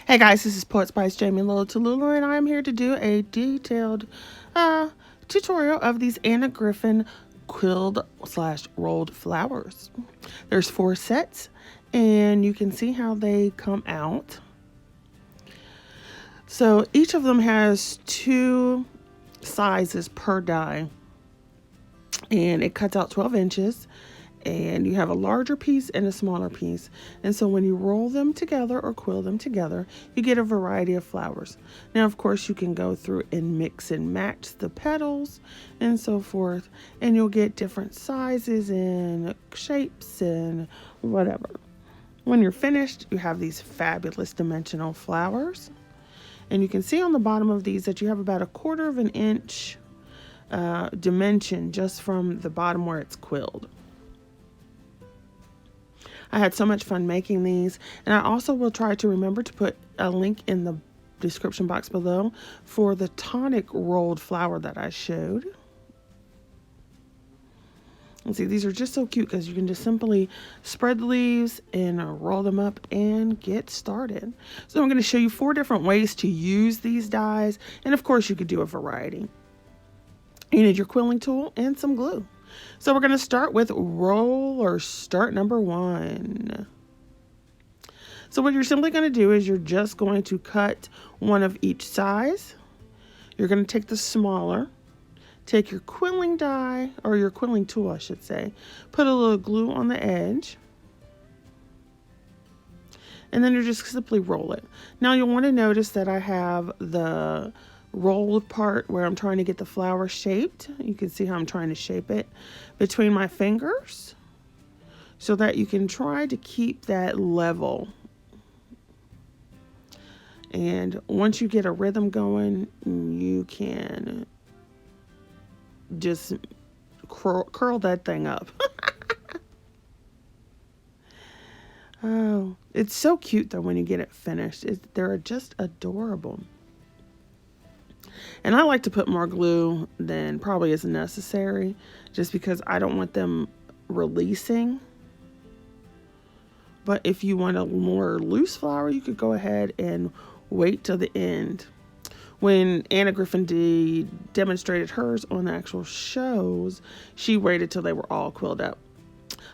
Hey guys, this is Poet Spice Jamie Little Tallulah, and I'm here to do a detailed tutorial of these Anna Griffin quilled / rolled flowers. There's 4 sets, and you can see how they come out. So each of them has 2 sizes per die, and it cuts out 12 inches. And you have a larger piece and a smaller piece. And so when you roll them together or quill them together, you get a variety of flowers. Now, of course, you can go through and mix and match the petals and so forth, and you'll get different sizes and shapes and whatever. When you're finished, you have these fabulous dimensional flowers. And you can see on the bottom of these that you have about 1/4 of an inch dimension just from the bottom where it's quilled. I had so much fun making these, and I also will try to remember to put a link in the description box below for the Tonic rolled flower that I showed. And see, these are just so cute because you can just simply spread the leaves and roll them up and get started. So I'm going to show you 4 different ways to use these dies, and of course you could do a variety. You need your quilling tool and some glue. So we're going to start with roll or start number 1. So what you're simply going to do is you're just going to cut one of each size. You're going to take the smaller, take your quilling die, or your quilling tool I should say, put a little glue on the edge, and then you just simply roll it. Now you'll want to notice that I have the rolled part where I'm trying to get the flower shaped. You can see how I'm trying to shape it between my fingers so that you can try to keep that level. And once you get a rhythm going, you can just curl that thing up. Oh, it's so cute though when you get it finished. They're just adorable. And I like to put more glue than probably is necessary just because I don't want them releasing. But if you want a more loose flower, you could go ahead and wait till the end. When Anna Griffin demonstrated hers on the actual shows, she waited till they were all quilled up.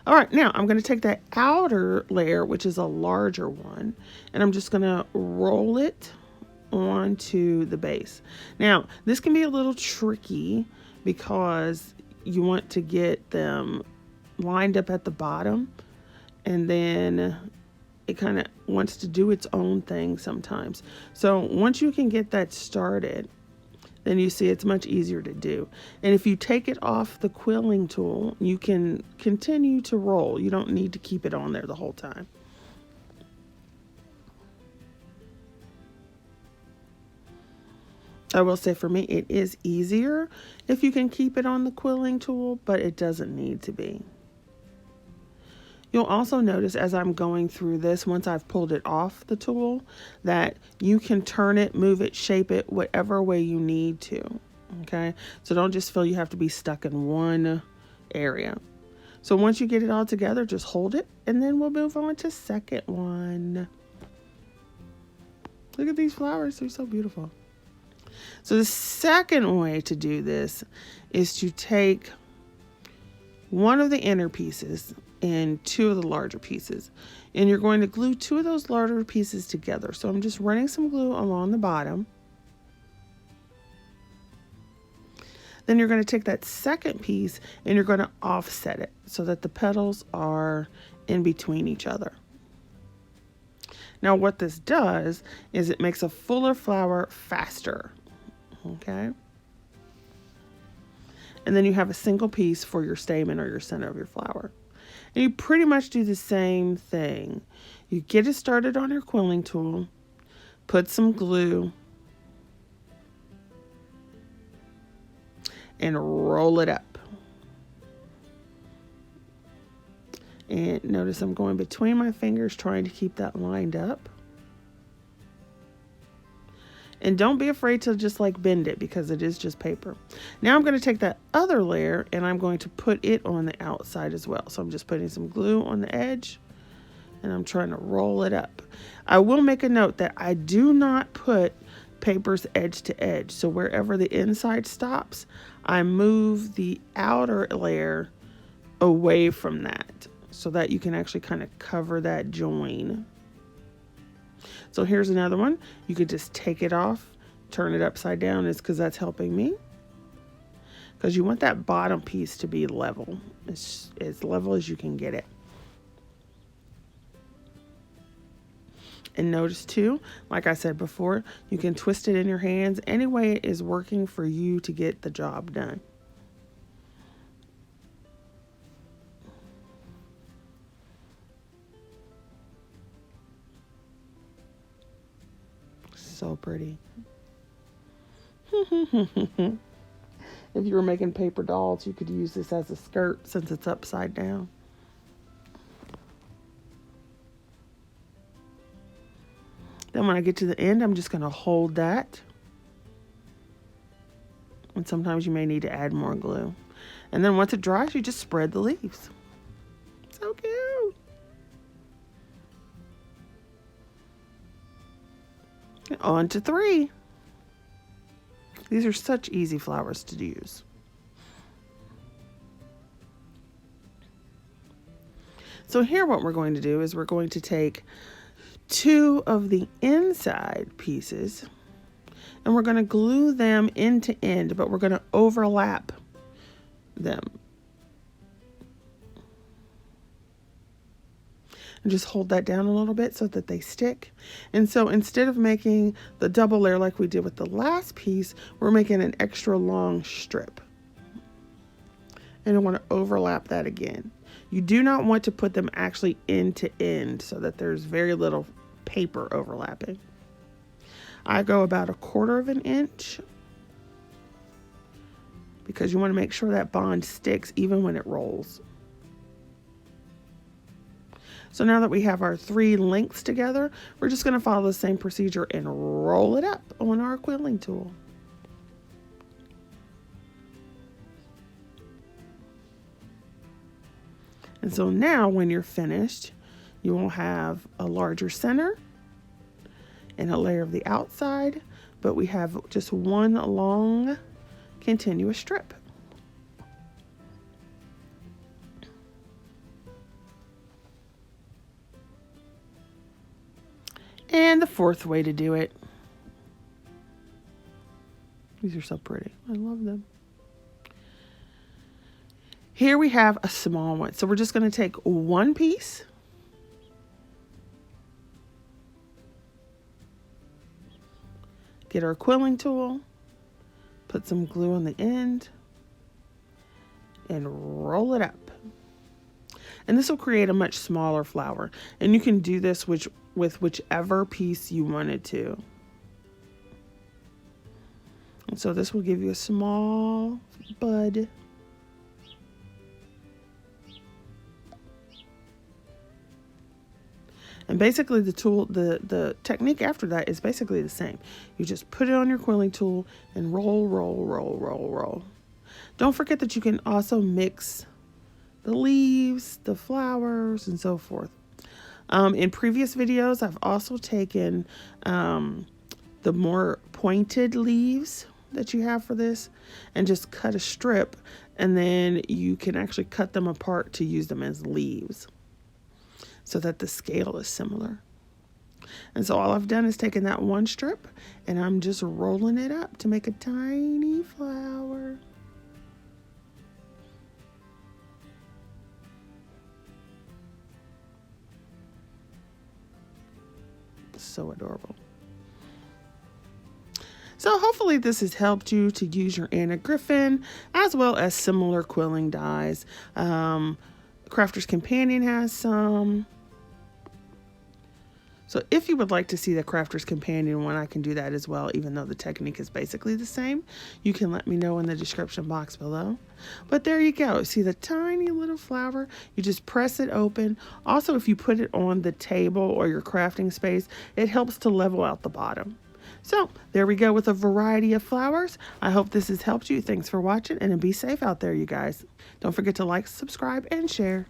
All right, now I'm going to take that outer layer, which is a larger one, and I'm just going to roll it onto the base. Now this can be a little tricky because you want to get them lined up at the bottom, and then it kind of wants to do its own thing sometimes. So once you can get that started, then you see it's much easier to do. And if you take it off the quilling tool, you can continue to roll. You don't need to keep it on there the whole time. I will say for me, it is easier if you can keep it on the quilling tool, but it doesn't need to be. You'll also notice as I'm going through this, once I've pulled it off the tool, that you can turn it, move it, shape it, whatever way you need to, okay? So don't just feel you have to be stuck in one area. So once you get it all together, just hold it, and then we'll move on to second one. Look at these flowers, they're so beautiful. So the second way to do this is to take one of the inner pieces and 2 of the larger pieces, and you're going to glue 2 of those larger pieces together. So I'm just running some glue along the bottom. Then you're going to take that second piece and you're going to offset it so that the petals are in between each other. Now what this does is it makes a fuller flower faster. Okay, and then you have a single piece for your stamen or your center of your flower. And you pretty much do the same thing. You get it started on your quilling tool, put some glue, and roll it up. And notice I'm going between my fingers trying to keep that lined up. And don't be afraid to just like bend it because it is just paper. Now I'm going to take that other layer and I'm going to put it on the outside as well. So I'm just putting some glue on the edge and I'm trying to roll it up. I will make a note that I do not put papers edge to edge. So wherever the inside stops, I move the outer layer away from that so that you can actually kind of cover that join. So here's another one. You could just take it off, turn it upside down. It's because that's helping me. Because you want that bottom piece to be level, as level as you can get it. And notice too, like I said before, you can twist it in your hands any way it is working for you to get the job done. So pretty. If you were making paper dolls, you could use this as a skirt since it's upside down. Then when I get to the end, I'm just going to hold that. And sometimes you may need to add more glue. And then once it dries, you just spread the leaves. So cute. And on to 3. These are such easy flowers to use. So here what we're going to do is we're going to take 2 of the inside pieces and we're going to glue them end to end, but we're going to overlap them. And just hold that down a little bit so that they stick. And so instead of making the double layer like we did with the last piece, we're making an extra long strip. And I want to overlap that again. You do not want to put them actually end to end so that there's very little paper overlapping. I go about 1/4 of an inch because you want to make sure that bond sticks even when it rolls. So now that we have our 3 lengths together, we're just going to follow the same procedure and roll it up on our quilling tool. And so now when you're finished, you will have a larger center and a layer of the outside, but we have just one long continuous strip. And the 4th way to do it. These are so pretty. I love them. Here we have a small one. So we're just going to take 1 piece. Get our quilling tool. Put some glue on the end. And roll it up. And this will create a much smaller flower. And you can do this with whichever piece you wanted to. And so this will give you a small bud. And basically the technique after that is basically the same. You just put it on your quilling tool and roll, roll, roll, roll, roll. Don't forget that you can also mix the leaves, the flowers, and so forth. In previous videos, I've also taken the more pointed leaves that you have for this and just cut a strip, and then you can actually cut them apart to use them as leaves so that the scale is similar. And so all I've done is taken that 1 strip and I'm just rolling it up to make a tiny flower. So adorable. So hopefully this has helped you to use your Anna Griffin as well as similar quilling dies. Crafter's Companion has some. So if you would like to see the Crafter's Companion one, I can do that as well, even though the technique is basically the same. You can let me know in the description box below. But there you go. See the tiny little flower? You just press it open. Also, if you put it on the table or your crafting space, it helps to level out the bottom. So there we go with a variety of flowers. I hope this has helped you. Thanks for watching and be safe out there, you guys. Don't forget to like, subscribe, and share.